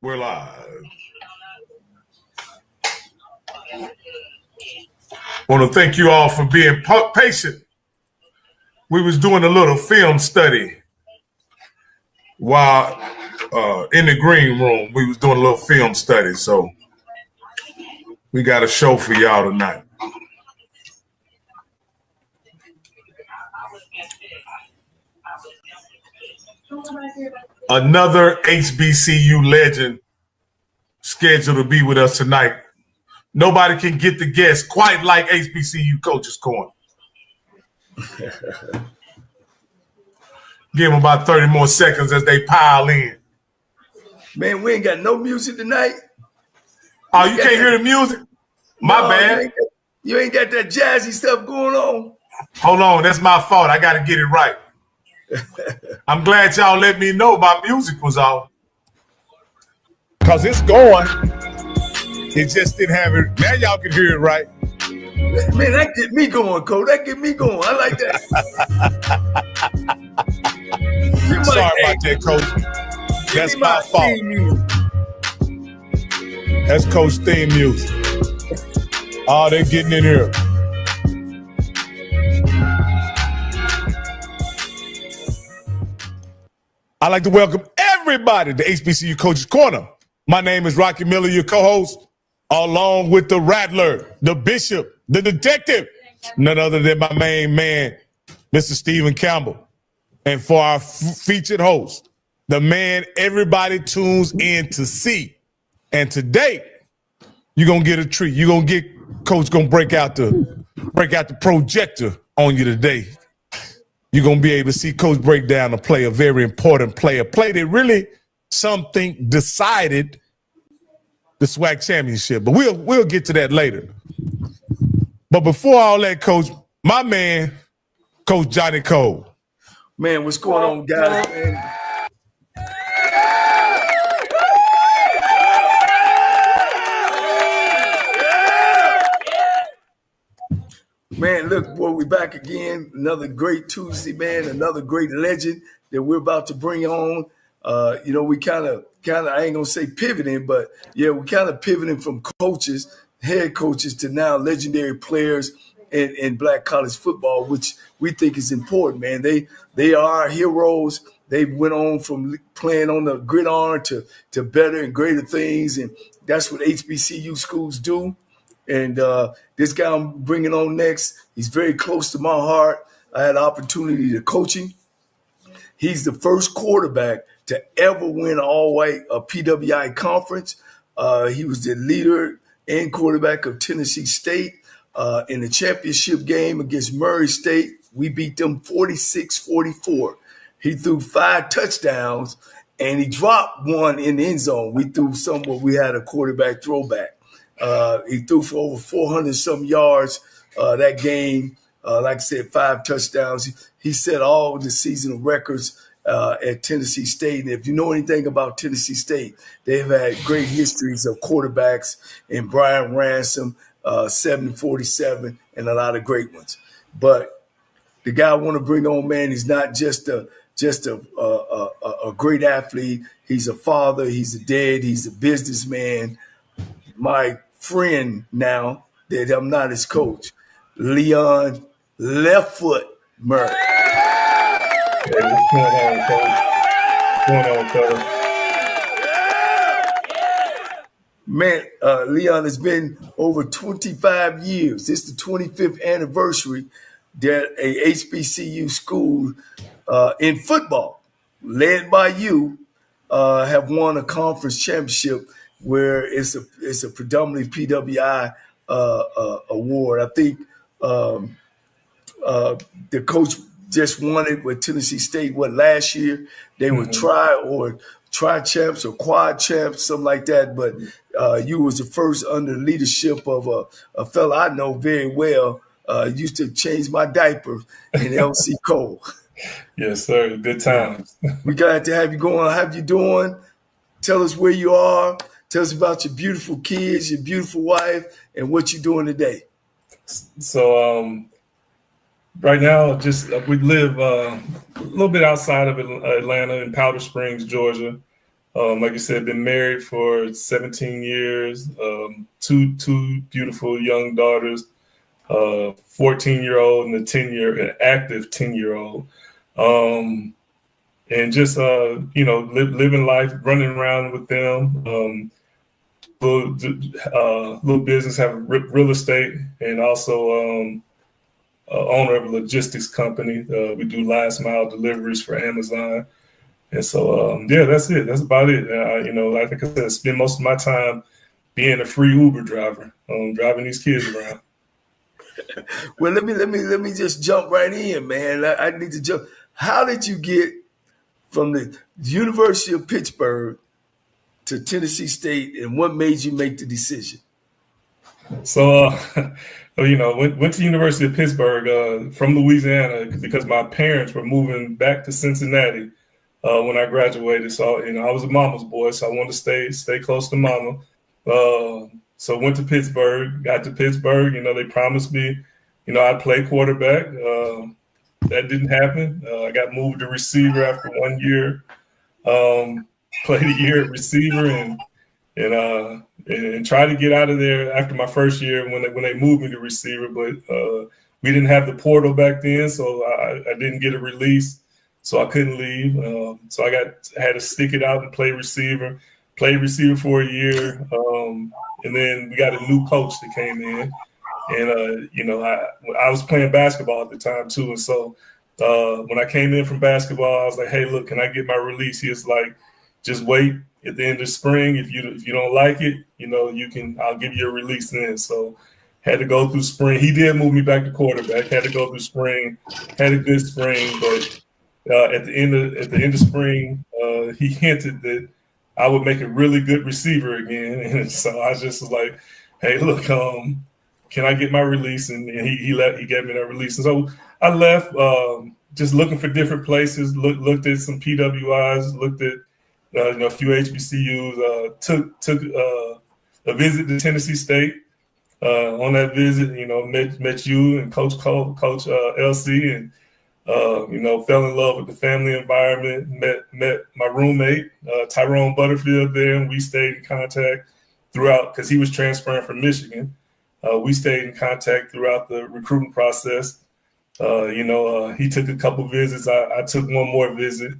We're live. Want to thank you all for being patient. We was doing a little film study while in the green room. We was doing a little film study, so we got a show for y'all tonight. Another HBCU legend scheduled to be with us tonight. Nobody can get the guest quite like HBCU Coaches Corner. Give them about 30 more seconds as they pile in. Man, we ain't got no music tonight. Oh, you can't hear the music? My bad. You ain't got that jazzy stuff going on. Hold on, that's my fault. I got to get it right. I'm glad y'all let me know my music was off. Because it's going. It just didn't have it. Now y'all can hear it right. Man, that get me going, Cole. That get me going. I like that. Sorry about that, Coach. That's my fault. That's Coach theme music. Oh, they're getting in here. I'd like to welcome everybody to HBCU Coaches Corner. My name is Rocky Miller, your co-host, along with the Rattler, the Bishop, the Detective, none other than my main man, Mr. Stephen Campbell. And for our featured host, the man everybody tunes in to see. And today, you're going to get a treat. You're going to get, Coach going to break out the projector on you today. You're going to be able to see Coach break down a play, a very important play, a play that really something decided the SWAC championship. But we'll get to that later. But before all that, Coach, my man, Coach Johnnie Cole. Man, what's going on, guys? Man, look, boy, we're back again. Another great Tuesday, man. Another great legend that we're about to bring on. We kind of, I ain't gonna say pivoting, but yeah, we kind of pivoting from coaches, head coaches, to now legendary players in Black college football, which we think is important, man. They are our heroes. They went on from playing on the gridiron to better and greater things, and that's what HBCU schools do. And this guy I'm bringing on next, he's very close to my heart. I had the opportunity to coach him. He's the first quarterback to ever win an all-white PWI conference. He was the leader and quarterback of Tennessee State. In the championship game against Murray State, we beat them 46-44. He threw 5 touchdowns, and he dropped one in the end zone. We threw some where we had a quarterback throwback. He threw for over 400-some yards that game. Like I said, 5 touchdowns. He set all the seasonal records at Tennessee State. And if you know anything about Tennessee State, they've had great histories of quarterbacks and Brian Ransom, 747, and a lot of great ones. But the guy I want to bring on, man, he's not just a great athlete. He's a father. He's a dad. He's a businessman. My friend now that I'm not his coach, Leon Left Foot Murray. Hey, what's going on, Coach? What's going on, Coach? Man, Leon, it's been over 25 years. This is the 25th anniversary that a HBCU school in football, led by you, have won a conference championship where it's a predominantly PWI award. I think the coach just won it with Tennessee State. Last year they were tri champs or quad champs, something like that. But you was the first under the leadership of a fella I know very well. Used to change my diaper in LC Cole. Yes, sir. Good times. We glad to have you going. How you doing? Tell us where you are. Tell us about your beautiful kids, your beautiful wife, and what you're doing today. So right now, we live a little bit outside of Atlanta in Powder Springs, Georgia. Like you said, been married for 17 years, two beautiful young daughters, 14-year-old and an active 10-year-old. And just, living life, running around with them. Little business, have real estate, and also owner of a logistics company. We do last mile deliveries for Amazon. And so, that's it. That's about it. Like I said, I spend most of my time being a free Uber driver, driving these kids around. Well, let me just jump right in, man. I need to jump. How did you get from the University of Pittsburgh to Tennessee State, and what made you make the decision? So, went to University of Pittsburgh from Louisiana because my parents were moving back to Cincinnati when I graduated. So, I was a mama's boy, so I wanted to stay close to mama. So went to Pittsburgh, got to Pittsburgh, they promised me, I'd play quarterback. That didn't happen. I got moved to receiver after 1 year. Played a year at receiver and tried to get out of there after my first year when they moved me to receiver, but we didn't have the portal back then, so I didn't get a release, so I couldn't leave. So I had to stick it out and play receiver. Played receiver for a year, and then we got a new coach that came in, and I was playing basketball at the time too, and so when I came in from basketball, I was like, "Hey, look, can I get my release?" He was like, "Just wait at the end of spring. If you don't like it, I'll give you a release then." So had to go through spring. He did move me back to quarterback. Had to go through spring. Had a good spring, but at the end of spring, he hinted that I would make a really good receiver again. And so I just was like, "Hey, look, can I get my release?" And he gave me that release. And so I left, just looking for different places. Looked at some PWIs. Looked at a few HBCUs. Took a visit to Tennessee State. On that visit, met you and Coach Cole, Coach LC, and fell in love with the family environment. Met my roommate Tyrone Butterfield there, and we stayed in contact throughout because he was transferring from Michigan. We stayed in contact throughout the recruiting process. He took a couple visits. I took one more visit,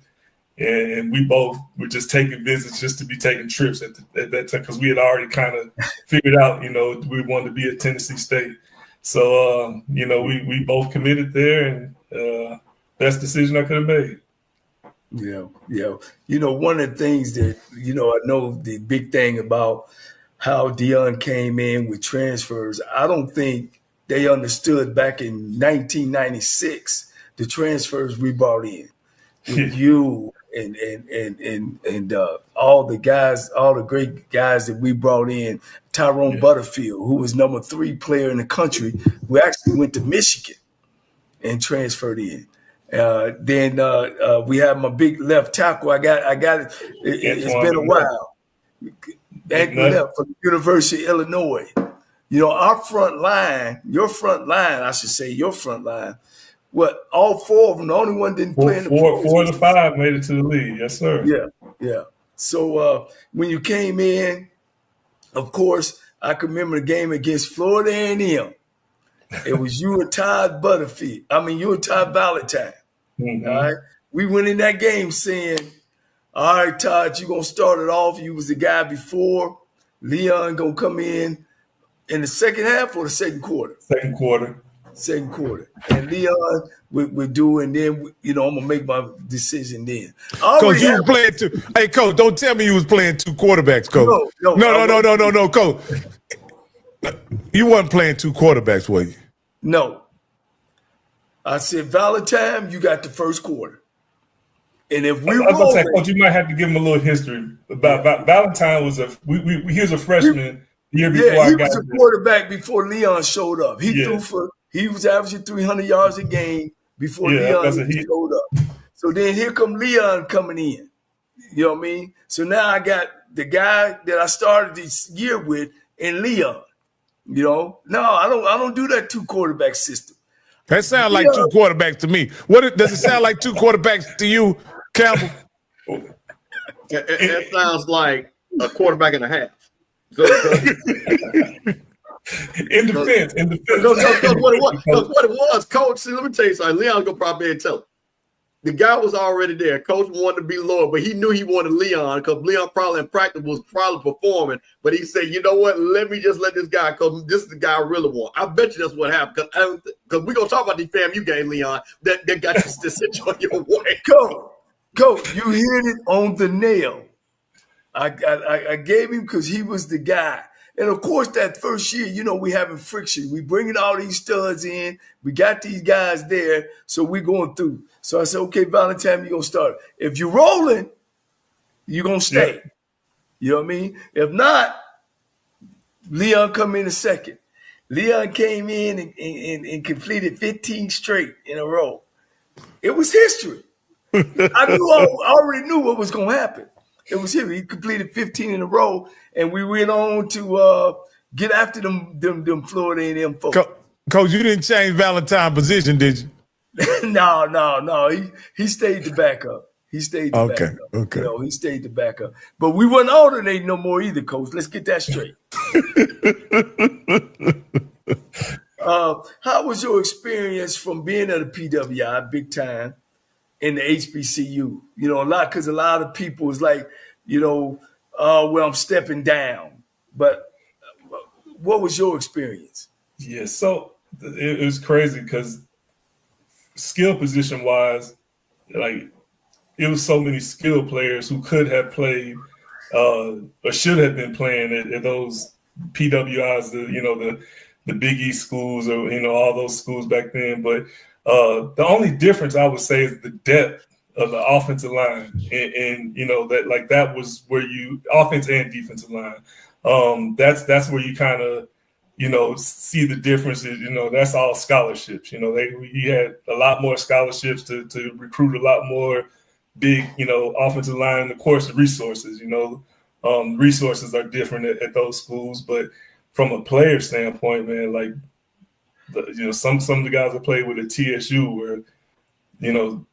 and we both were just taking visits just to be taking trips at that time because we had already kind of figured out, we wanted to be at Tennessee State. So, we both committed there, and best decision I could have made. Yeah. One of the things that, I know the big thing about how Deion came in with transfers, I don't think they understood back in 1996 the transfers we brought in with you and all the guys, all the great guys that we brought in. Tyrone Butterfield, who was number 3 player in the country, who actually went to Michigan and transferred in. Then we have my big left tackle. I got it. It's been a while. Anthony left from the University of Illinois. Our front line, your front line, all 4 of them, the only one didn't play in the pros. 4 of the 5 made it to the league. Yes, sir. Yeah. So when you came in, of course, I can remember the game against Florida A&M. It was you and Todd Valentine. Mm-hmm. All right. We went in that game saying, "All right, Todd, you're going to start it off. You was the guy before. Leon going to come in the second half or the second quarter?" Second quarter. And Leon would do, and then, I'm going to make my decision then. Coach, you was playing two. Hey, Coach, don't tell me you was playing 2 quarterbacks, Coach. No, Coach. You wasn't playing 2 quarterbacks, were you? No. I said, Valentine, you got the first quarter. And if we roll, Coach, you might have to give him a little history about Valentine. He was a freshman the year before. He was a quarterback before Leon showed up. He was averaging 300 yards a game before Leon showed up. So then here come Leon coming in. You know what I mean? So now I got the guy that I started this year with and Leon. No, I don't do that 2 quarterback system. That sounds like 2 quarterbacks to me. Does it sound like 2 quarterbacks to you, Campbell? It sounds like a quarterback and a half. So, in defense. Because what it was, Coach, see, let me tell you something. Leon's going to probably tell him. The guy was already there. Coach wanted to be lower, but he knew he wanted Leon because Leon probably in practice was probably performing. But he said, you know what? Let me just let this guy, because this is the guy I really want. I bet you that's what happened. Because we're going to talk about the FAMU game, Leon, that got you to sit on your way. Coach, you hit it on the nail. I gave him because he was the guy. And of course, that first year, you know, we having friction. We bringing all these studs in. We got these guys there, so we going through. So I said, okay, Valentine, you're going to start. If you're rolling, you're going to stay. Yeah. You know what I mean? If not, Leon come in a second. Leon came in and completed 15 straight in a row. It was history. I already knew what was going to happen. It was him. He completed 15 in a row, and we went on to get after them Florida A&M folks. Coach, you didn't change Valentine's position, did you? No. He stayed the backup. He stayed the backup. Okay. You know, he stayed the backup. But we wasn't alternating no more either, Coach. Let's get that straight. How was your experience from being at a PWI, big time, in the HBCU? You know, because a lot of people is like, you know, well, I'm stepping down. But what was your experience? Yeah, so it was crazy because skill position wise, like it was so many skill players who could have played or should have been playing at those PWIs, the Big East schools, or all those schools back then. But the only difference I would say is the depth of the offensive line, and that was where you offense and defensive line. That's where you kind of see the differences. That's all scholarships. He had a lot more scholarships to recruit a lot more big offensive line, and of course the resources. Resources are different at those schools, but from a player standpoint, man, like some of the guys I played with at TSU were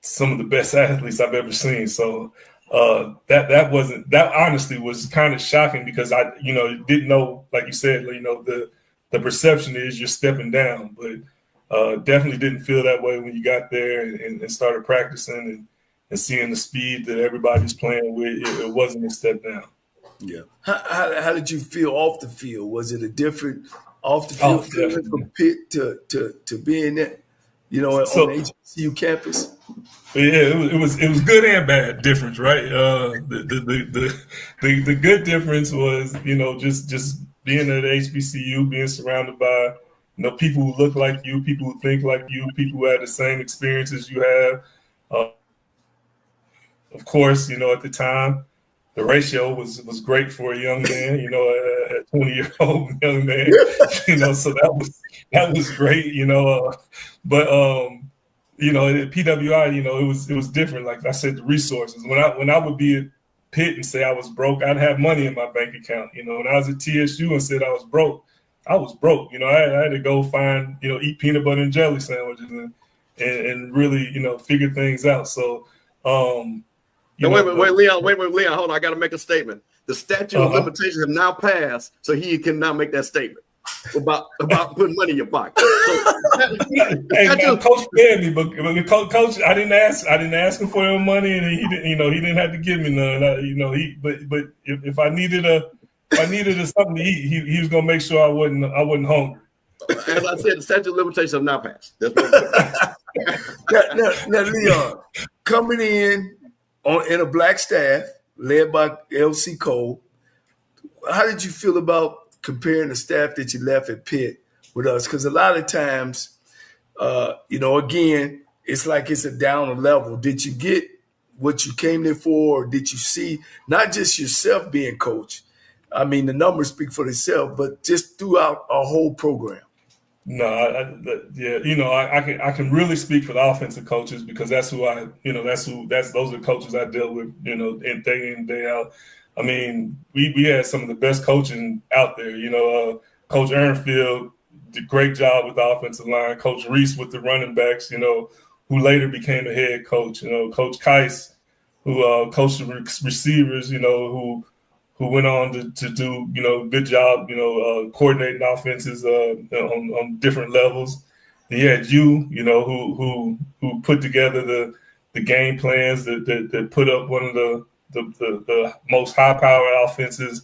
some of the best athletes I've ever seen. So that honestly was kind of shocking because I didn't know, like you said, the perception is you're stepping down, but definitely didn't feel that way when you got there and started practicing and seeing the speed that everybody's playing with. It wasn't a step down. Yeah. How did you feel off the field? Was it a different off the field feeling from Pitt to being there, on the HBCU campus? Yeah, it was good and bad difference, right? The good difference was, just being at HBCU, being surrounded by, people who look like you, people who think like you, people who had the same experiences you have. Of course, at the time, the ratio was great for a young man, a 20-year-old young man, so that was great, but at PWI, it was different. Like I said, the resources. When I would be at Pitt and say I was broke, I'd have money in my bank account. When I was at TSU and said I was broke, I was broke. I had to go find, eat peanut butter and jelly sandwiches and really, figure things out. So, wait, Leon, hold on. I got to make a statement. The statute of limitations have now passed, so he can now make that statement about putting money in your pocket. So, Coach paid me, but Coach, I didn't ask him for no money, and he didn't, he didn't have to give me none. But if I needed something to eat, he was gonna make sure I wasn't hungry. As I said, the statute of limitations have now passed. That's what now, Leon, coming in a black staff led by LC Cole, how did you feel about comparing the staff that you left at Pitt with us? Because a lot of times, again, it's like it's a down level. Did you get what you came there for, or did you see not just yourself being coach? I mean, the numbers speak for themselves, but just throughout our whole program. No, I can really speak for the offensive coaches because that's who those are coaches I dealt with, and day in, day out. I mean, we had some of the best coaching out there. Coach Ehrenfield did a great job with the offensive line. Coach Reese with the running backs, who later became a head coach. Coach Keiss, who coached the receivers, who went on to do, good job, coordinating offenses on different levels. And you had who put together the game plans that put up one of the most high-powered offenses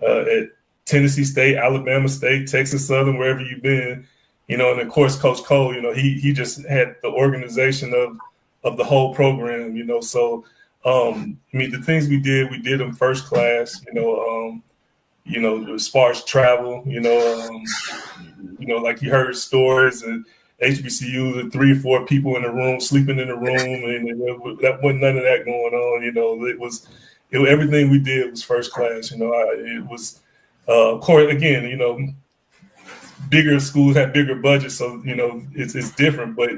at Tennessee State, Alabama State, Texas Southern, wherever you've been. And of course, Coach Cole, he just had the organization of the whole program, So, the things we did them first class, as far as travel, like you heard stories and HBCUs, and 3 or 4 people in the room, sleeping in the room, and that wasn't none of that going on. Everything we did was first class. It was, of course, again, bigger schools have bigger budgets, so it's different. But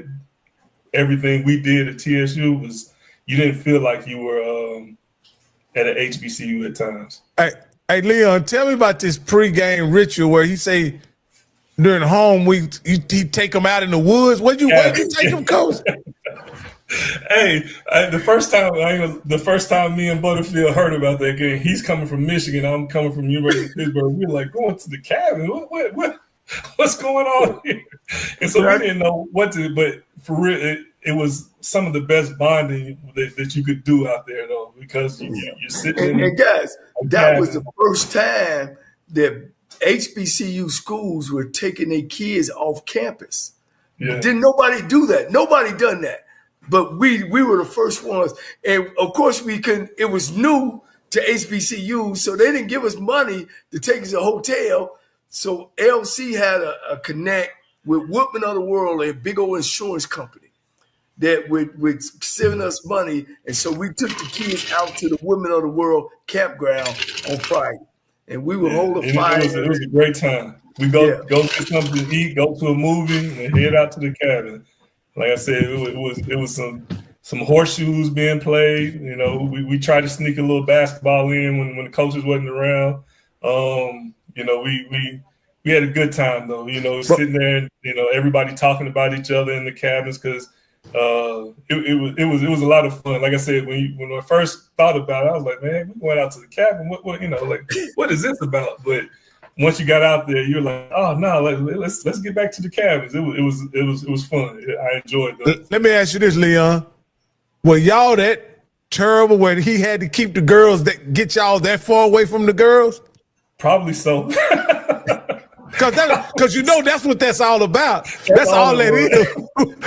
everything we did at TSU was, you didn't feel like you were at an HBCU at times. Hey, Leon, tell me about this pregame ritual where he say during home week he take them out in the woods. Where'd you take them, Coach? Hey, the first time me and Butterfield heard about that game, he's coming from Michigan, I'm coming from University of Pittsburgh. We were like, going to the cabin. What's going on here? And so we didn't know what to. But for real, it was some of the best bonding that you could do out there, though, because you're sitting. And guys, that was the first time that HBCU schools were taking their kids off campus. Yeah. Didn't nobody do that? Nobody done that. But we were the first ones. And of course it was new to HBCU, so they didn't give us money to take us to a hotel. So LC had a connect with Woodman of the World, a big old insurance company that would send us money. And so we took the kids out to the Woodman of the World campground on Friday. And we would hold a fire. It was a great time. We go get something to eat, go to a movie, and head out to the cabin. Like I said, it was some horseshoes being played. We tried to sneak a little basketball in when the coaches wasn't around. We had a good time though. Sitting there and everybody talking about each other in the cabins because it was a lot of fun. Like I said, when I first thought about it, I was like, man, we went out to the cabin. What is this about? But once you got out there, you're like, oh no, let's get back to the cabins. It was fun. I enjoyed that. Let me ask you this, Leon. Were y'all that terrible where he had to keep the girls get y'all that far away from the girls? Probably so. Because that's what that's all about. That's all that is.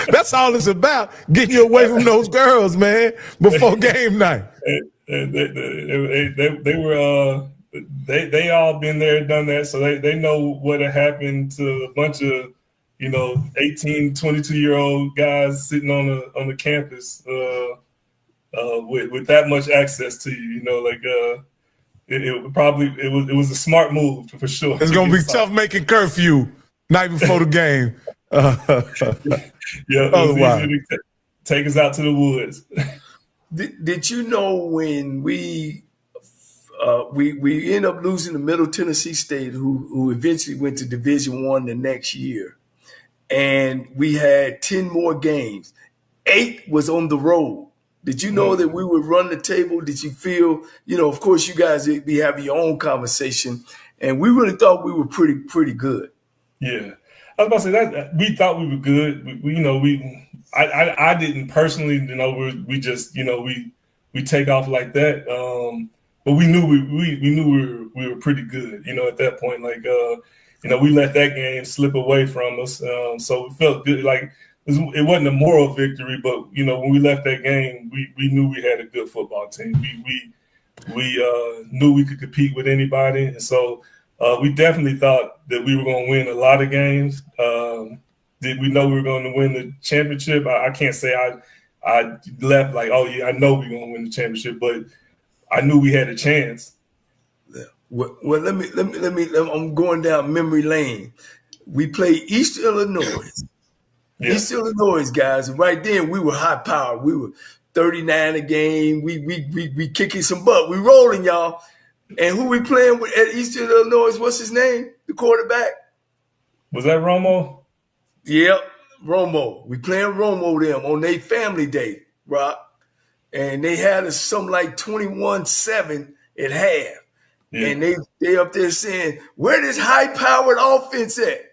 That's all it's about. Getting you away from those girls, man, before game night. They all been there, done that, so they know what happened to a bunch of 18, 22-year-old guys sitting on the campus with that much access to you. It was a smart move for sure. It's gonna be tough making curfew night before the game. Otherwise, take us out to the woods. Did you know when we ended up losing to Middle Tennessee State, who eventually went to Division I the next year, and we had 10 more games. 8 was on the road. Did you know that we would run the table? Did you feel, of course you guys would be having your own conversation, and we really thought we were pretty good. Yeah. I was about to say that we thought we were good. I didn't personally, we just, we take off like that. But we knew we were pretty good, at that point. We let that game slip away from us. So it felt good. Like, it wasn't a moral victory, but when we left that game, we knew we had a good football team. We knew we could compete with anybody, and so we definitely thought that we were going to win a lot of games. Did we know we were going to win the championship? I can't say I left like, oh yeah, I know we're going to win the championship, but I knew we had a chance. Well, let me. I'm going down memory lane. We played East Illinois. Yeah. East Illinois, guys, and right then we were high powered. We were 39 a game. We kicking some butt. We rolling, y'all. And who we playing with at East Illinois? What's his name? The quarterback. Was that Romo? Yep, Romo. We playing Romo them on their family day, Rock. and they had us something like 21-7 at half. Yeah. And they up there saying, where this high-powered offense at?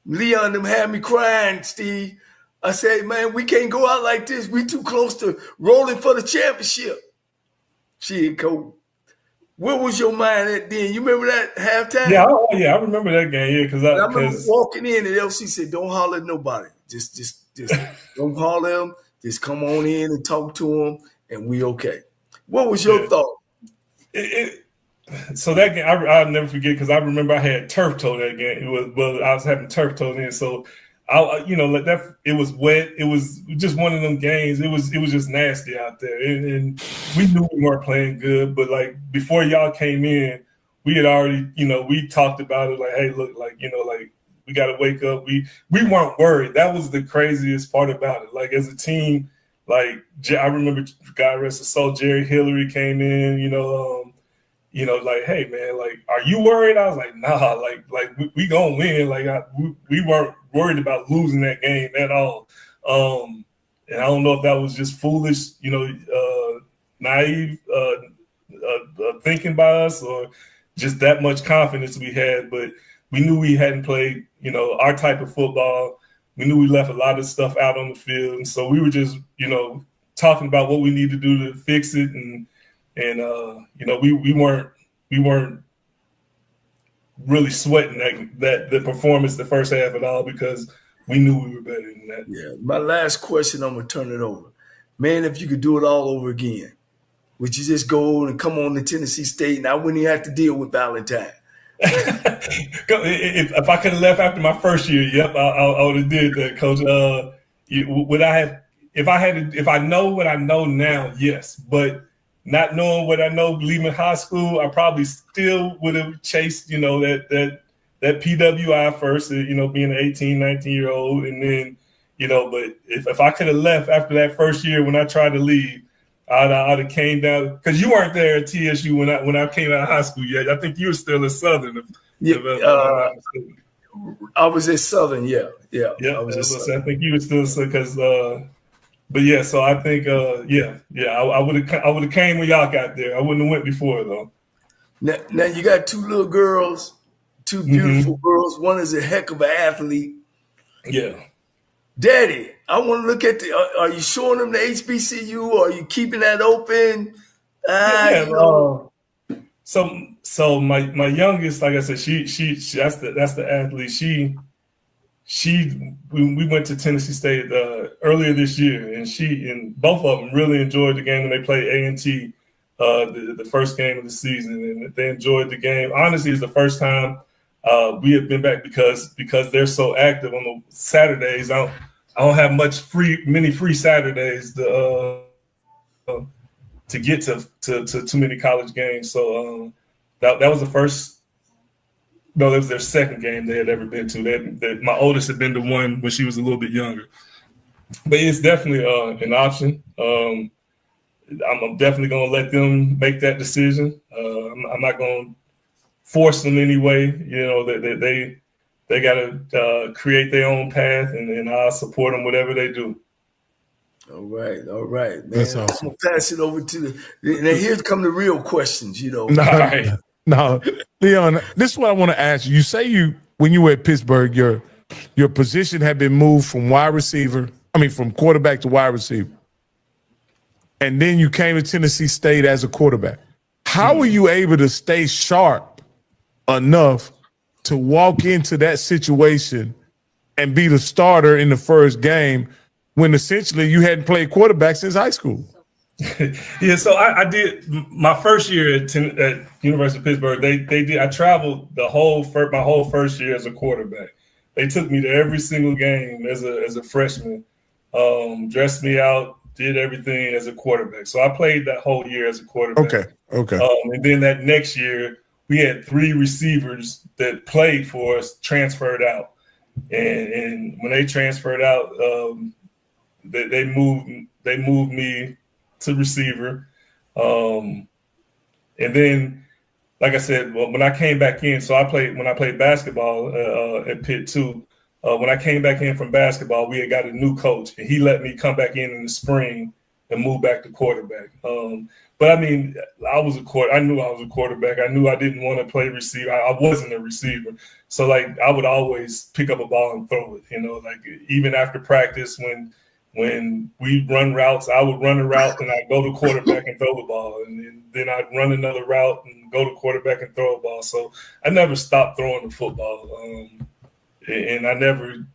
Leon them had me crying, Steve. I said, man, we can't go out like this. We too close to rolling for the championship. Shit, Coach. Where was your mind at then? You remember that halftime? Yeah, I remember that game. Yeah, because I remember walking in and LC said, "Don't holler at nobody. Just don't holler at them. Just come on in and talk to them, and we okay." What was your thought? So that game, I'll never forget because I remember I had turf toe that game. I was having turf toe then, so it was wet. It was just one of them games. It was just nasty out there, and we knew we weren't playing good. But like before y'all came in, we had already, we talked about it. Like, hey, look, like we got to wake up. We weren't worried. That was the craziest part about it. Like as a team, like I remember, God rest his soul, Jerry Hillary came in. Like, hey man, like, are you worried? I was like, nah, like we gonna win. Like we weren't worried about losing that game at all. And I don't know if that was just foolish, naive thinking by us, or just that much confidence we had. But we knew we hadn't played, our type of football. We knew we left a lot of stuff out on the field, and so we were just, talking about what we need to do to fix it, and we weren't really sweating that the performance the first half at all, because we knew we were better than that. Yeah. My last question, I'm gonna turn it over. Man, if you could do it all over again, would you just go and come on to Tennessee State and I wouldn't even have to deal with Valentine? If I could have left after my first year, yep, I would have did that, Coach. Would I have? If I know what I know now, yes. But not knowing what I know leaving high school, I probably still would have chased, that PWI first, being an 18, 19-year-old. And then, but if I could have left after that first year when I tried to leave, I'd have came down, because you weren't there at TSU when I came out of high school yet. I think you were still at Southern. I was at Southern, yeah. I think you were still, because but yeah, so I think I would have came when y'all got there. I wouldn't have went before though. Now you got two little girls, two beautiful girls. One is a heck of an athlete. Yeah. Daddy, I want to look at are you showing them the HBCU, or are you keeping that open? So my youngest, like I said, she that's the athlete. We went to Tennessee State earlier this year, and both of them really enjoyed the game when they played A&T the first game of the season, and they enjoyed the game. Honestly, it's the first time we have been back because they're so active on the Saturdays. I don't have many free Saturdays to get to too many college games. So that was the first. No, that was their second game they had ever been to. My oldest had been to one when she was a little bit younger. But it's definitely an option. I'm definitely going to let them make that decision. I'm not going to force them anyway. They got to create their own path, and I'll support them whatever they do. All right, man. That's awesome. I'm gonna pass it over to now here come the real questions, All right. No, Leon, this is what I want to ask you. You say when you were at Pittsburgh, your position had been moved from from quarterback to wide receiver. And then you came to Tennessee State as a quarterback. How were you able to stay sharp enough to walk into that situation and be the starter in the first game when essentially you hadn't played quarterback since high school? Yeah, so I did my first year at University of Pittsburgh. They did. I traveled my whole first year as a quarterback. They took me to every single game as a freshman, dressed me out, did everything as a quarterback. So I played that whole year as a quarterback. Okay. And then that next year, we had 3 receivers that played for us transferred out, and when they transferred out, they moved me to receiver. And then, like I said, when I came back in, so when I played basketball at Pitt too, when I came back in from basketball, we had got a new coach, and he let me come back in the spring and move back to quarterback. But I mean, I knew I was a quarterback. I knew I didn't want to play receiver. I wasn't a receiver. So like I would always pick up a ball and throw it, like even after practice when we run routes, I would run a route and I'd go to quarterback and throw the ball. And then I'd run another route and go to quarterback and throw a ball. So I never stopped throwing the football. And I never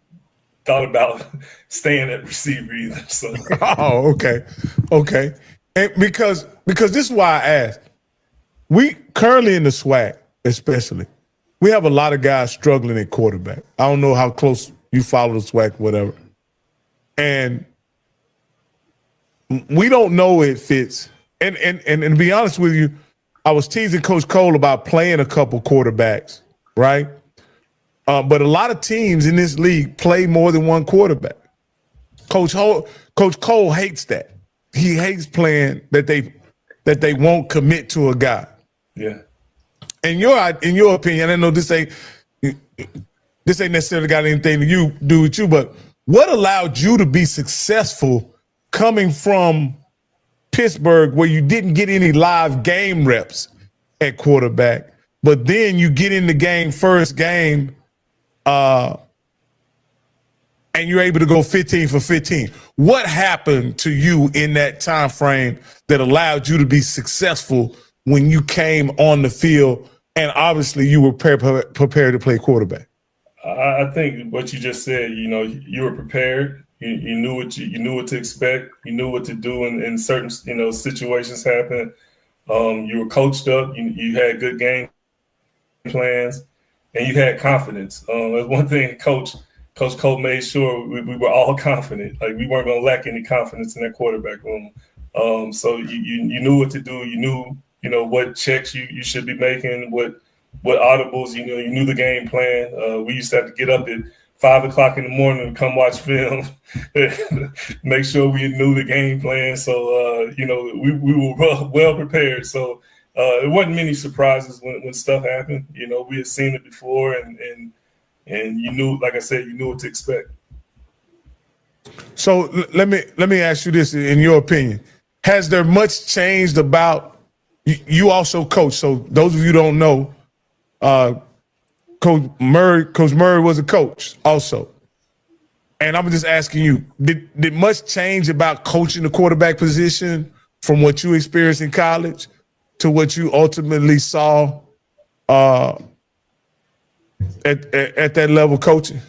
thought about staying at receiver either. So Oh, okay. And because this is why I asked. We currently in the SWAC, especially, we have a lot of guys struggling at quarterback. I don't know how close you follow the SWAC, whatever. And we don't know if it's and to be honest with you, I was teasing Coach Cole about playing a couple quarterbacks, right? But a lot of teams in this league play more than one quarterback. Coach Cole hates that. He hates playing that they won't commit to a guy. Yeah. In your opinion, I know this ain't necessarily got anything to do with you, but what allowed you to be successful coming from Pittsburgh, where you didn't get any live game reps at quarterback, but then you get in the game first game, and you're able to go 15 for 15. What happened to you in that time frame that allowed you to be successful when you came on the field, and obviously you were prepared to play quarterback? I think what you just said, you were prepared. You knew what to expect. You knew what to do in certain situations happen. You were coached up. You had good game plans, and you had confidence. That's one thing Coach Cole made sure we were all confident. Like we weren't going to lack any confidence in that quarterback room. So you knew what to do. You knew what checks you should be making, what audibles. You knew the game plan. We used to have to get up at 5 o'clock in the morning and come watch film, make sure we knew the game plan. So we were well prepared. So it wasn't many surprises when stuff happened. We had seen it before, and you knew, like I said, you knew what to expect. So let me ask you this: in your opinion, has there much changed about you? Also coach. So those of you who don't know, Coach Murray was a coach also, and I'm just asking you: did much change about coaching the quarterback position from what you experienced in college to what you ultimately saw at that level coaching?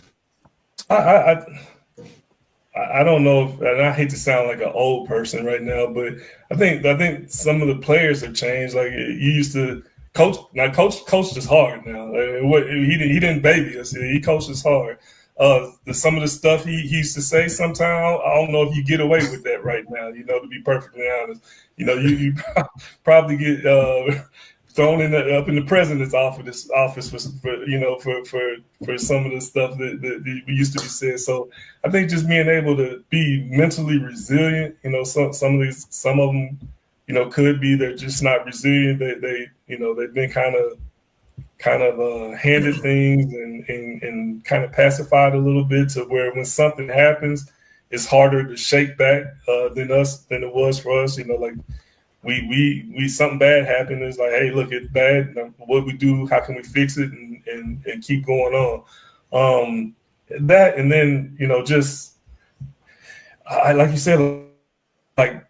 I don't know if, and I hate to sound like an old person right now, but I think some of the players have changed. Like you used to coach. Now coach is hard now. He didn't baby us. He coaches hard. Some of the stuff he used to say sometimes, I don't know if you get away with that right now. To be perfectly honest, you probably get thrown up in the president's office for some of the stuff that we used to be said. So I think just being able to be mentally resilient. Some of them, could be they're just not resilient. They've been kind of handed things and kind of pacified a little bit to where when something happens, it's harder to shake back than it was for us. Like we something bad happened. It's like, hey, look, it's bad. What we do? How can we fix it and keep going on? That and then just like you said.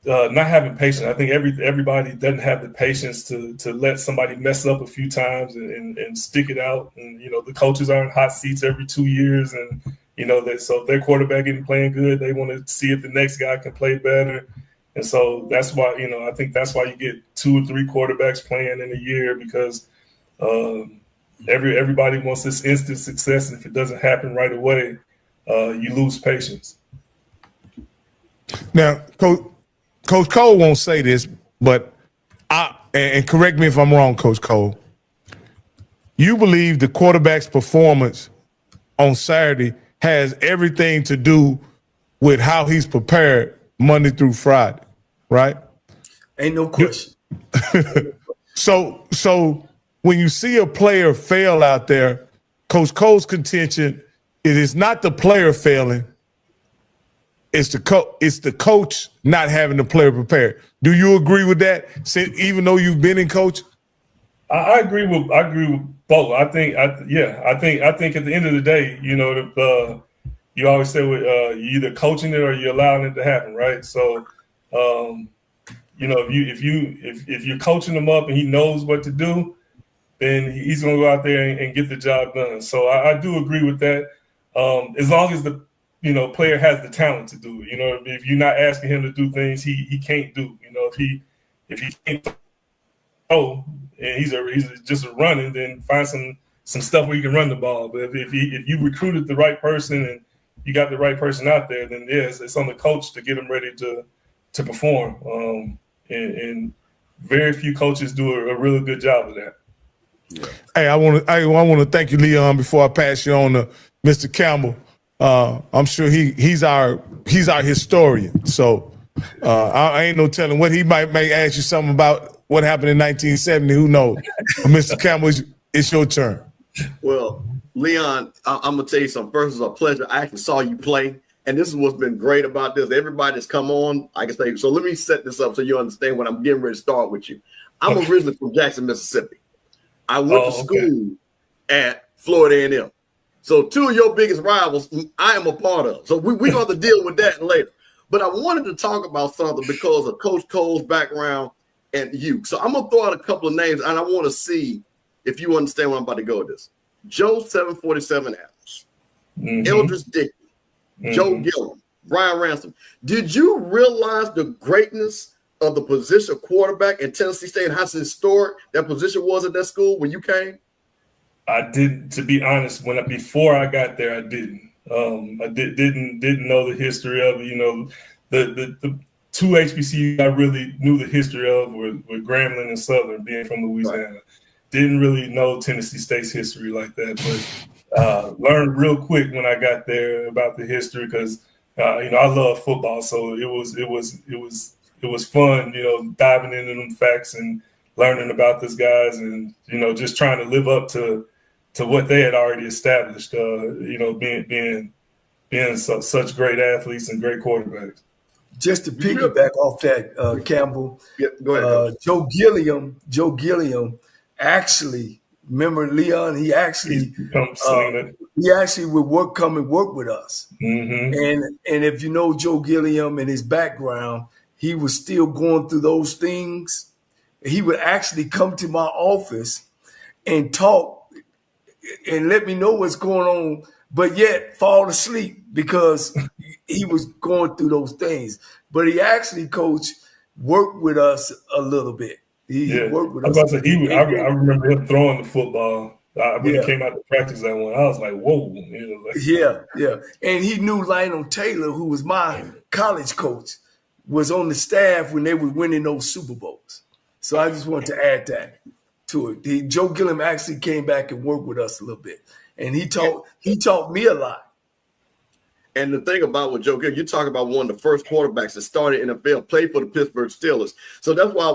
Not having patience. I think everybody doesn't have the patience to let somebody mess up a few times and stick it out. And the coaches are in hot seats every 2 years, and so if their quarterback isn't playing good, they want to see if the next guy can play better. And so that's why I think that's why you get 2 or 3 quarterbacks playing in a year, because everybody wants this instant success, and if it doesn't happen right away, you lose patience. Now, Coach Cole won't say this, but and correct me if I'm wrong, Coach Cole. You believe the quarterback's performance on Saturday has everything to do with how he's prepared Monday through Friday, right? Ain't no question. So when you see a player fail out there, Coach Cole's contention, it is not the player failing. it's the coach not having the player prepared. Do you agree with that? Even though you've been in coach? I agree with both. I think at the end of the day, you always say you're either coaching it or you're allowing it to happen, right? So, if you're coaching him up and he knows what to do, then he's going to go out there and get the job done. So I do agree with that. As long as the player has the talent to do it. If you're not asking him to do things he can't do. If he can't throw and he's just running, then find some stuff where you can run the ball. But if you recruited the right person and you got the right person out there, then yes, it's on the coach to get them ready to perform. And very few coaches do a really good job of that. Yeah. Hey, I want to thank you, Leon. Before I pass you on to Mr. Campbell, I'm sure he's our historian. So I ain't no telling what he may ask you something about what happened in 1970. Who knows? Mr. Campbell, it's your turn. Well, Leon, I'm gonna tell you something. First, it's a pleasure. I actually saw you play, and this is what's been great about this. Everybody that's come on, I can say. So let me set this up so you understand what I'm getting ready to start with you. I'm originally from Jackson, Mississippi. I went to school at Florida A&M. So two of your biggest rivals, I am a part of. So we're going to deal with that later. But I wanted to talk about something because of Coach Cole's background and you. So I'm going to throw out a couple of names, and I want to see if you understand where I'm about to go with this. Joe 747 Adams, Eldridge Dickey, Joe Gillum, Brian Ransom. Did you realize the greatness of the position of quarterback in Tennessee State and how historic that position was at that school when you came? I didn't, to be honest. Before I got there, I didn't. I didn't know the history of it. The two HBCUs I really knew the history of were Grambling and Southern, being from Louisiana. Right. Didn't really know Tennessee State's history like that, but learned real quick when I got there about the history because I love football, so it was fun, diving into them facts and learning about these guys and, just trying to live up to what they had already established, being such great athletes and great quarterbacks. Just to piggyback off that, Campbell, go ahead. Joe Gilliam actually, remember Leon, he actually would come and work with us. Mm-hmm. And if you know Joe Gilliam and his background, he was still going through those things. He would actually come to my office and talk and let me know what's going on, but yet fall asleep because he was going through those things. But he actually, Coach, worked with us a little bit. He worked with us. I remember him throwing the football. When he came out to practice that one, I was like, whoa. Yeah. And he knew Lionel Taylor, who was my college coach, was on the staff when they were winning those Super Bowls. So I just wanted to add that to it. Joe Gilliam actually came back and worked with us a little bit. And he taught me a lot. And the thing about with Joe Gilliam, you talk about one of the first quarterbacks that started in the NFL, played for the Pittsburgh Steelers. So that's why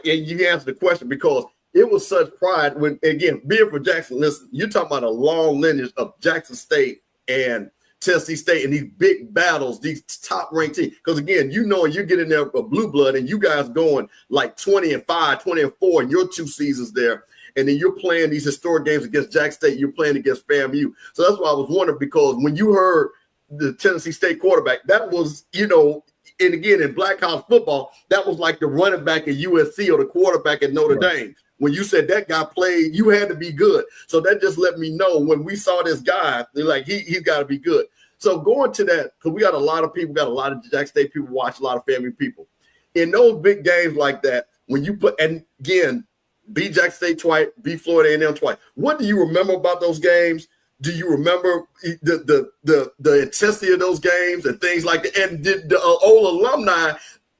and you answered the question because it was such pride when, again, being from Jackson, listen, you're talking about a long lineage of Jackson State and Tennessee State and these big battles, these top-ranked teams. Because, again, you're getting there a blue blood and you guys going like 20-5, 20-4 in your 2 seasons there. And then you're playing these historic games against Jack State. You're playing against FAMU. So that's why I was wondering because when you heard the Tennessee State quarterback, that was, and again, in black college football, that was like the running back at USC or the quarterback at Notre Dame. When you said that guy played, you had to be good. So that just let me know when we saw this guy, they're like, he's got to be good. So going to that, because we got a lot of people, got a lot of Jack State people watch, a lot of family people. In those big games like that, when you put, and again, beat Jack State twice, beat Florida A&M twice. What do you remember about those games? Do you remember the intensity of those games and things like that? And did the old alumni,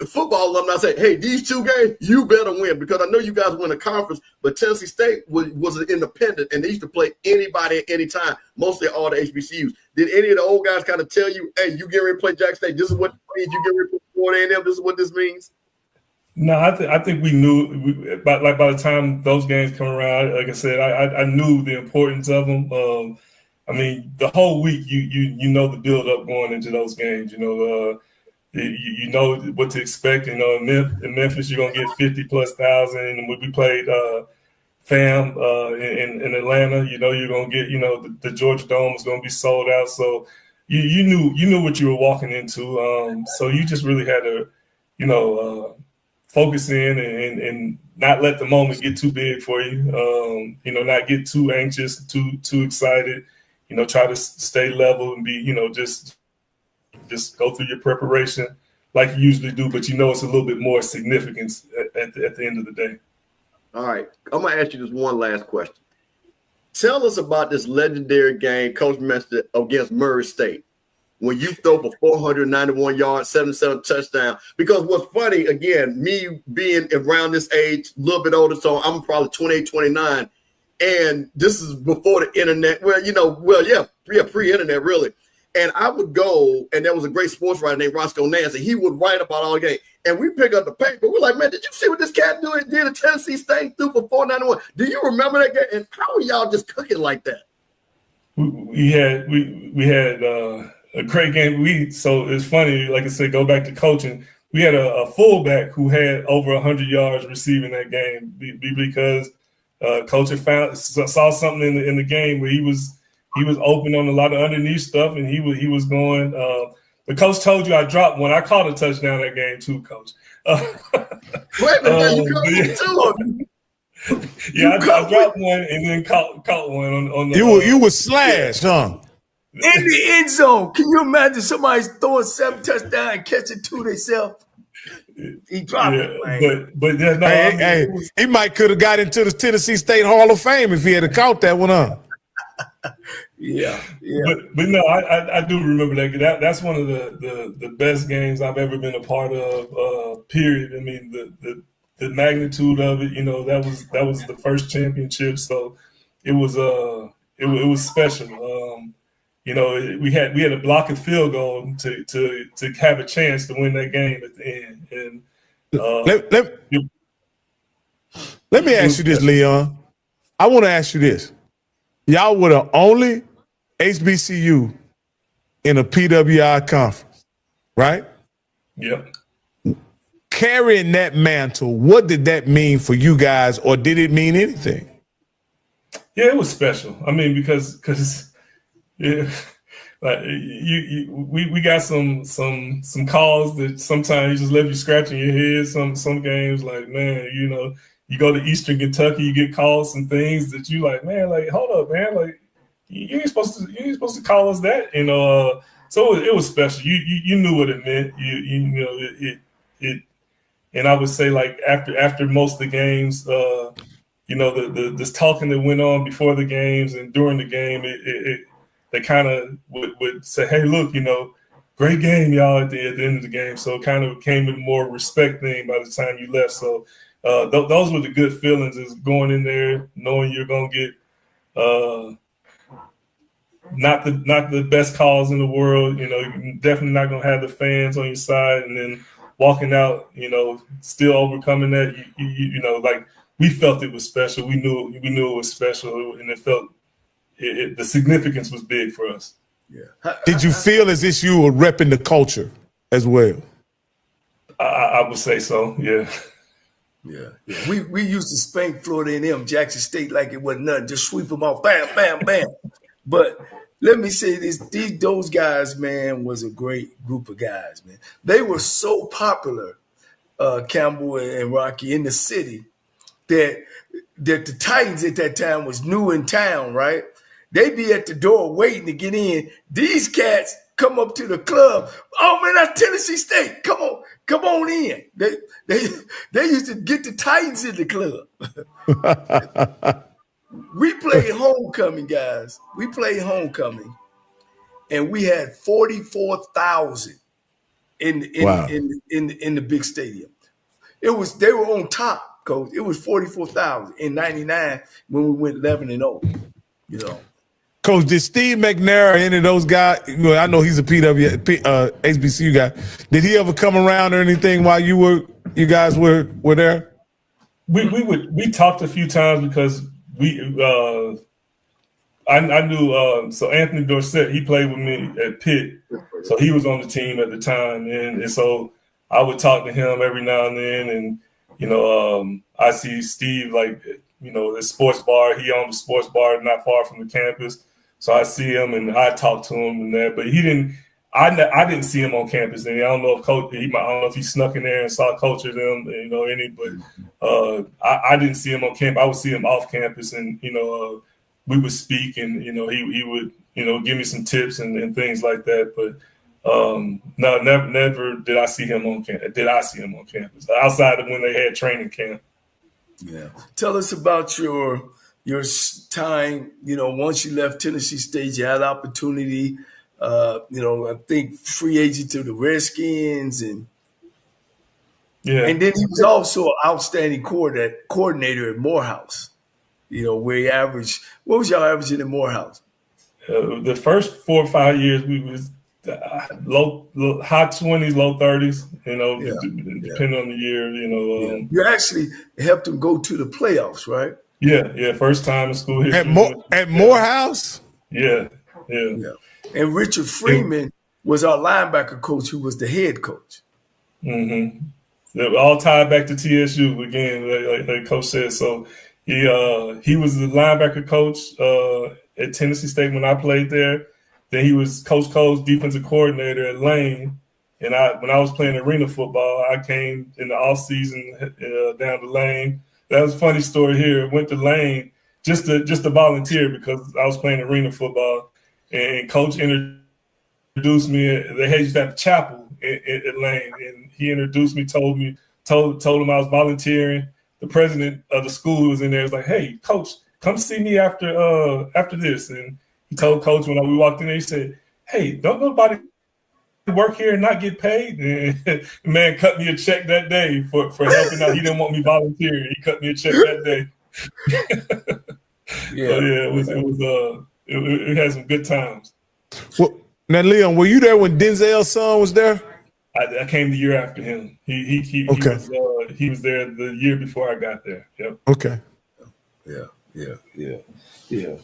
football alumni say, hey, these 2 games, you better win? Because I know you guys win a conference, but Tennessee State was an independent, and they used to play anybody at any time, mostly all the HBCUs. Did any of the old guys kind of tell you, hey, you get ready to play Jack State, this is what it means, you get ready to play Florida A&M, this is what this means? No, I think we knew, by the time those games come around, like I said, I knew the importance of them. I mean, the whole week, you know the build-up going into those games. you know what to expect. You know, in Memphis, you're gonna get 50,000+, and when we played FAM in Atlanta, you know, you're gonna get, you know, the Georgia Dome is gonna be sold out. So you knew what you were walking into. So you just really had to, you know, focus in and not let the moment get too big for you. You know, not get too anxious, too excited. You know, try to stay level and be, you know, just go through your preparation like you usually do, but you know it's a little bit more significance at the end of the day. All right, I'm gonna ask you this one last question. Tell us about this legendary game Coach mentioned against Murray State, when you throw for 491 yards, 77 touchdown. Because what's funny, again, me being around this age, a little bit older, so I'm probably 28, 29, and this is before the internet. Well, you know, pre-internet, really. And I would go, and there was a great sports writer named Roscoe Nancy. He would write about all the game. And we pick up the paper. We're like, man, did you see what this cat did at Tennessee State, threw for 491? Do you remember that game? And how are y'all just cooking like that? We had a great game. So it's funny, like I said, go back to coaching. We had a fullback who had over 100 yards receiving that game because coach saw something in the game where he was open on a lot of underneath stuff, and he was going. The coach told you I dropped one. I caught a touchdown that game too, Coach. Wait a minute, you caught one too. Yeah, I dropped one and then caught one on the. You were slashed, huh? In the end zone. Can you imagine somebody throwing 7 touchdowns and catching 2 themselves? He dropped it, man. But no, hey, he might could have got into the Tennessee State Hall of Fame if he had caught that one, huh? Yeah. But no, I do remember that. That's one of the best games I've ever been a part of. Period. I mean, the magnitude of it. You know, that was the first championship, so it was special. You know, we had a block and field goal to have a chance to win that game at the end. And let me ask you this, Leon. I want to ask you this. Y'all were the only HBCU in a PWI conference, right? Yep. Carrying that mantle, what did that mean for you guys, or did it mean anything? Yeah, it was special. I mean, because yeah, like we got some calls that sometimes you just leave you scratching your head. Some games, like, man, you know, you go to Eastern Kentucky, you get calls and things that you like, man, like, hold up, man, like you ain't supposed to call us that, you know. So it was special. You knew what it meant. You know it. And I would say, like, after most of the games, you know, this talking that went on before the games and during the game, they kind of would say, hey, look, you know, great game, y'all, at the end of the game. So it kind of came with more respect thing by the time you left. So those were the good feelings, is going in there knowing you're going to get not the best calls in the world. You know, you're definitely not going to have the fans on your side, and then walking out, you know, still overcoming that. You know, like, we felt it was special. We knew it was special, and it felt the significance was big for us. Yeah. Did you feel as if you were repping the culture as well? I would say so. Yeah. Yeah. We used to spank Florida A&M, Jackson State, like it wasn't nothing. Just sweep them off, bam, bam, bam. But let me say this: those guys, man, was a great group of guys, man. They were so popular, Campbell and Rocky, in the city, that the Titans at that time was new in town, right? They'd be at the door waiting to get in. These cats come up to the club. Oh, man, that's Tennessee State. Come on in. They used to get the Titans in the club. We played homecoming, guys. We played homecoming, and we had 44,000 in the big stadium. They were on top, Coach. It was 44,000 in '99 when we went 11-0. You know. Coach, did Steve McNair or any of those guys? You know, I know he's a HBCU guy. Did he ever come around or anything while you guys were there? We talked a few times because I knew. So Anthony Dorsett, he played with me at Pitt, so he was on the team at the time, and so I would talk to him every now and then, and I see Steve, like, the sports bar. He owned a sports bar not far from the campus, so I see him and I talk to him and that. But he didn't. I didn't see him on campus, and I don't know if I don't know if he snuck in there and saw Coach of them, but I didn't see him on campus. I would see him off campus, and we would speak, and he would give me some tips and things like that. But no, never did I see him on campus. Outside of when they had training camp. Yeah, tell us about your time. Once you left Tennessee State, you had opportunity. I think free agent to the Redskins, and then he was also an outstanding coordinator at Morehouse. Where he averaged. What was y'all averaging at Morehouse? The first 4 or 5 years, we was high 20s, low 30s. Depending on the year. You actually helped him go to the playoffs, right? Yeah. First time in school history. At Morehouse. Yeah. And Richard Freeman was our linebacker coach, who was the head coach. Mm-hmm. They all tied back to TSU again, like Coach said. So he was the linebacker coach at Tennessee State when I played there. Then he was Coach Cole's defensive coordinator at Lane. And when I was playing arena football, I came in the off season down to Lane. That was a funny story here. Went to Lane just to volunteer because I was playing arena football. And Coach introduced me. They used to have a chapel at Lane, and he introduced me. Told him I was volunteering. The president of the school was in there. He was like, "Hey, Coach, come see me after this." And he told Coach when we walked in there, he said, "Hey, don't nobody work here and not get paid?" And the man cut me a check that day for helping out. He didn't want me volunteering. He cut me a check that day. It had some good times. Well, now, Leon, were you there when Denzel's son was there? I came the year after him. He was there the year before I got there. Yep. Okay. Yeah.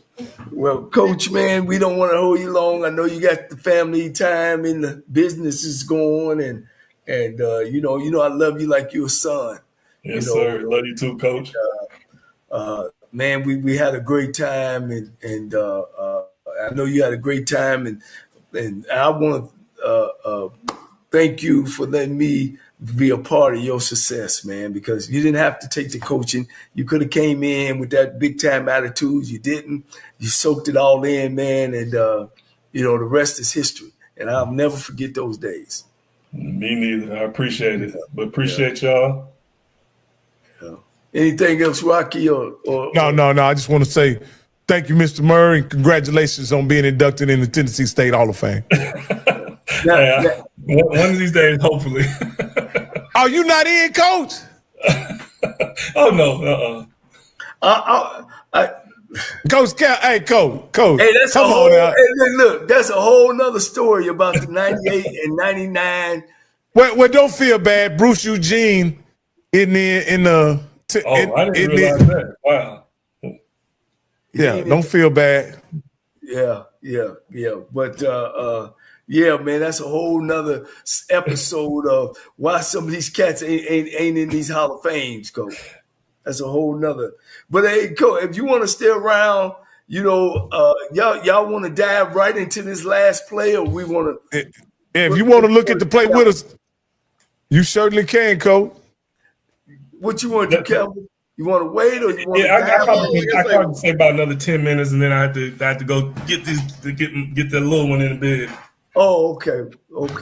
Well, Coach, man, we don't want to hold you long. I know you got the family time and the business is going, and I love you like you're a son. Yes, sir. Love you too, Coach. Man, we had a great time, and I know you had a great time, and I want to thank you for letting me be a part of your success, man, because you didn't have to take the coaching. You could have came in with that big time attitude. You didn't. You soaked it all in, man, and the rest is history. And I'll never forget those days. Me neither. I appreciate it, but appreciate y'all. Anything else, Rocky? Or No. I just want to say thank you, Mr. Murray, and congratulations on being inducted in the Tennessee State Hall of Fame. One of these days, hopefully. Are you not in, Coach? Oh no. Coach, hey, Coach. Hey, that's look, that's a whole nother story about the 98 and 99. Well, don't feel bad. Bruce Eugene in the. I didn't realize that. Wow. Yeah, don't feel bad. Yeah. But man, that's a whole nother episode of why some of these cats ain't in these Hall of Fames, Coach. That's a whole nother. But hey, Coach, if you want to stay around, y'all want to dive right into this last play, or we want to? If you want to look at the play with us, you certainly can, Coach. What you want to do, Campbell? You want to wait, or you want to? I probably say about another 10 minutes, and then I have to go get the little one in the bed. Oh, okay.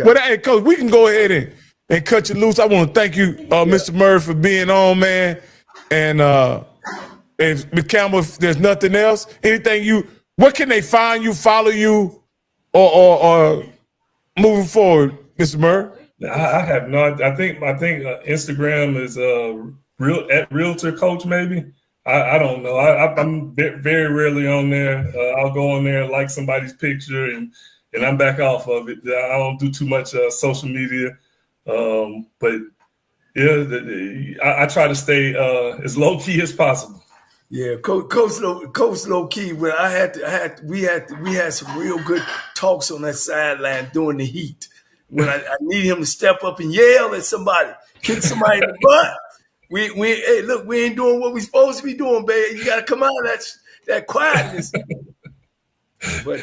But hey, Coach, we can go ahead and cut you loose. I want to thank you, Mr. Murray, for being on, man. And Mr. Campbell, if there's nothing else, what can they find you, follow you, or moving forward, Mr. Murray? I have no. I think Instagram is at Realtor Coach maybe. I don't know. I'm very rarely on there. I'll go on there and like somebody's picture and I'm back off of it. I don't do too much social media, but yeah, I try to stay as low key as possible. Yeah, Coach low key. When we had some real good talks on that sideline during the heat. When I need him to step up and yell at somebody, kick somebody in the butt. Hey, look, we ain't doing what we supposed to be doing, baby. You got to come out of that quietness. But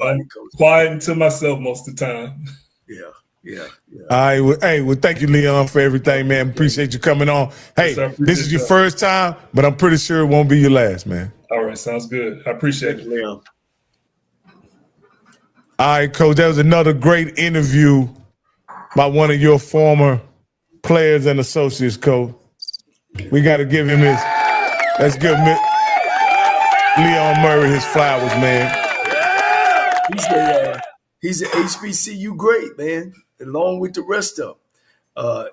I'm quiet to myself most of the time. Yeah. All right. Well, thank you, Leon, for everything, man. Appreciate you coming on. Hey, this is your first time, but I'm pretty sure it won't be your last, man. All right. Sounds good. I appreciate it, Leon. All right, Coach. That was another great interview by one of your former players and associates, Coach. We got to give him let's give Leon Murray his flowers, man. He's an HBCU great, man, along with the rest of them.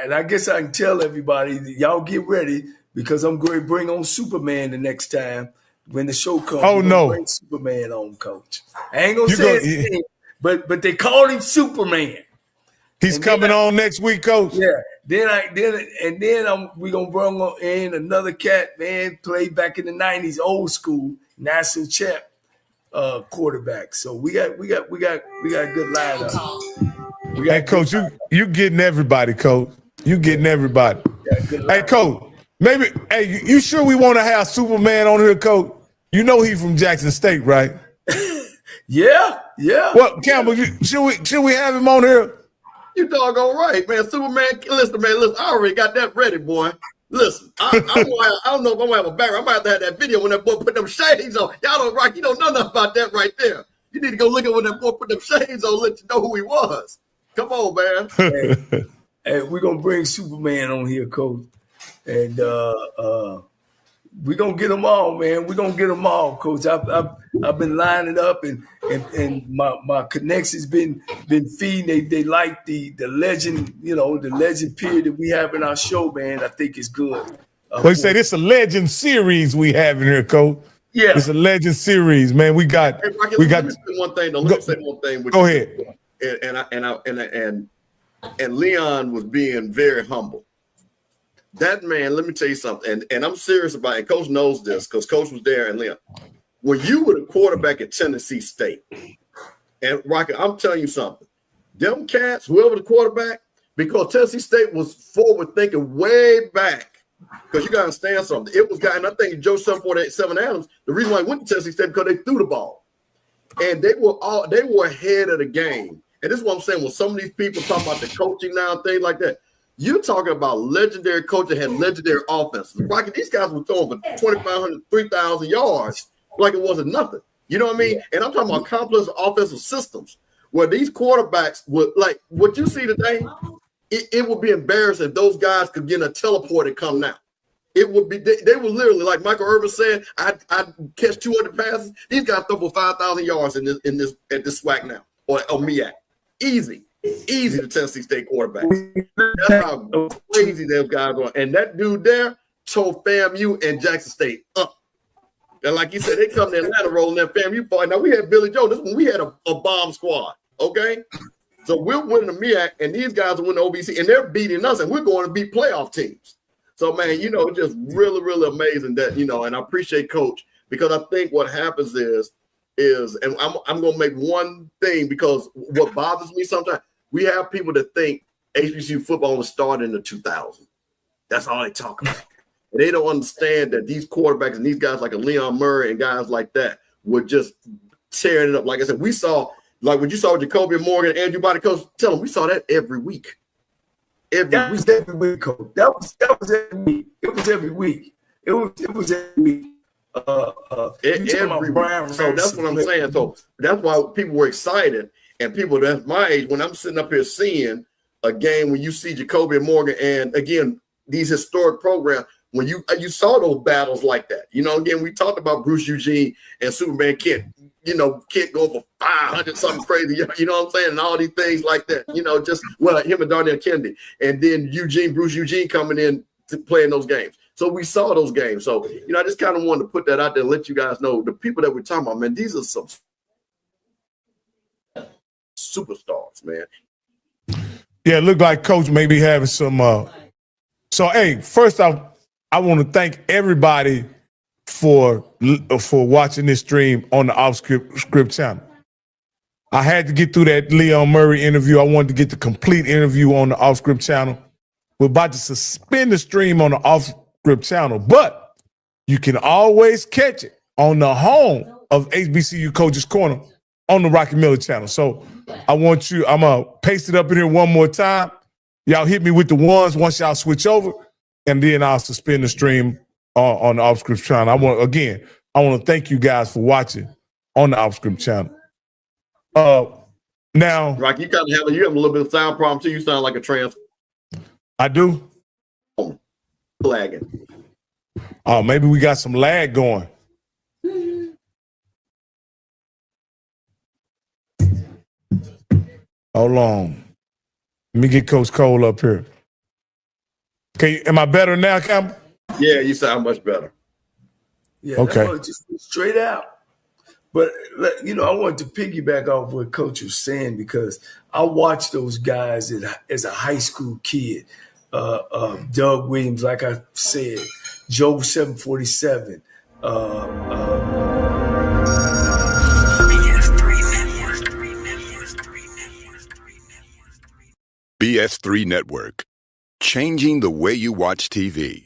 And I guess I can tell everybody, y'all get ready because I'm going to bring on Superman the next time when the show comes. Oh, no. Bring Superman on, Coach. I ain't going to say his name, but they call him Superman. He's coming on next week, Coach. Yeah. Then we're going to bring in another cat, man, played back in the 90s, old school, national champ. Quarterback. So we got a good lineup. Hey, Coach, you getting everybody, Coach. You getting everybody. Hey, Coach, you sure we want to have Superman on here, Coach? You know he from Jackson State, right? Yeah. Well, Campbell, should we have him on here? You doggone right, man. Superman, listen, I already got that ready, boy. Listen, I don't know if I'm gonna have a background. I might have to have that video when that boy put them shades on. Y'all don't rock. You don't know nothing about that right there. You need to go look at when that boy put them shades on, let you know who he was. Come on, man. Hey, we're gonna bring Superman on here, Coach, and we're gonna get them all, man. We're gonna get them all, Coach. I've been lining up, and my connections been feeding. They like the legend, the legend period that we have in our show, man. I think it's good. They say this is a legend series we have in here, Coach. Yeah, it's a legend series, man. We got. Let me say one thing. Let me say one thing. Go ahead. And Leon was being very humble. That man, let me tell you something, and I'm serious about it. And Coach knows this because Coach was there. And Leon, when you were the quarterback at Tennessee State, and Rocky, I'm telling you something, them cats, whoever the quarterback, because Tennessee State was forward thinking way back. Because you got to understand something. It was guy, and I think Joe 747 Adams, the reason why he went to Tennessee State because they threw the ball. And they were ahead of the game. And this is what I'm saying. When some of these people talk about the coaching now and things like that, you're talking about legendary coach that had legendary offenses. Rocky, these guys were throwing for 2,500, 3,000 yards like it wasn't nothing. You know what I mean? And I'm talking about complex offensive systems where these quarterbacks would, like what you see today, it would be embarrassing if those guys could get a teleport and come now. It would be, they were literally, like Michael Irvin said, I'd catch 200 passes. These guys throw for 5,000 yards at this SWAC now, or MEAC. Easy to Tennessee State quarterbacks. That's how crazy those guys are. And that dude there told FAMU and Jackson State up. And like you said, they come to Atlanta rolling that FAMU ball. Now we had Billy Joe. This one we had a bomb squad. Okay. So we're winning the MEAC, and these guys are winning the OVC, and they're beating us, and we're going to beat playoff teams. So, man, just really, really amazing that, and I appreciate Coach, because I think what happens is, and I'm going to make one thing, because what bothers me sometimes, we have people that think HBCU football was started in the 2000s. That's all they talk about. And they don't understand that these quarterbacks and these guys like a Leon Murray and guys like that were just tearing it up. Like I said, we saw, like what you saw with Jacoby Morgan and Andrew Body Coach, tell them we saw that every week. Every week, Coach. That was every week. It was every week. It was every week. So that's what I'm saying. So that's why people were excited, and people that's my age, when I'm sitting up here seeing a game when you see Jacoby Morgan and again these historic programs, when you saw those battles like that, again we talked about Bruce Eugene and Superman Kent, Kent going for 500 something crazy, you know what I'm saying, and all these things like that, him and Darnell Kennedy, and then Bruce Eugene coming in to playing those games. So we saw those games. So, I just kind of wanted to put that out there and let you guys know the people that we're talking about, man, these are some superstars, man. Yeah, it looked like Coach may be having some. So, hey, first off, I want to thank everybody for watching this stream on the Off Script channel. I had to get through that Leon Murray interview. I wanted to get the complete interview on the Off Script channel. We're about to suspend the stream on the Off Script channel, but you can always catch it on the home of HBCU Coaches Corner on the Rocky Miller channel. So I'm going to paste it up in here one more time. Y'all hit me with the ones once y'all switch over, and then I'll suspend the stream on the Off Script channel. I want to thank you guys for watching on the Off Script channel. Now, Rocky, you kind of have a little bit of sound problem too. You sound like a trans. I do. Lagging. Oh, maybe we got some lag going. Hold on. Let me get Coach Cole up here. Okay, am I better now, Campbell? Yeah, you sound much better. Yeah, okay. Just straight out. But, you know, I wanted to piggyback off what Coach was saying because I watched those guys as a high school kid. Doug Williams, like I said, Joe 747. BS3 Network, changing the way you watch TV.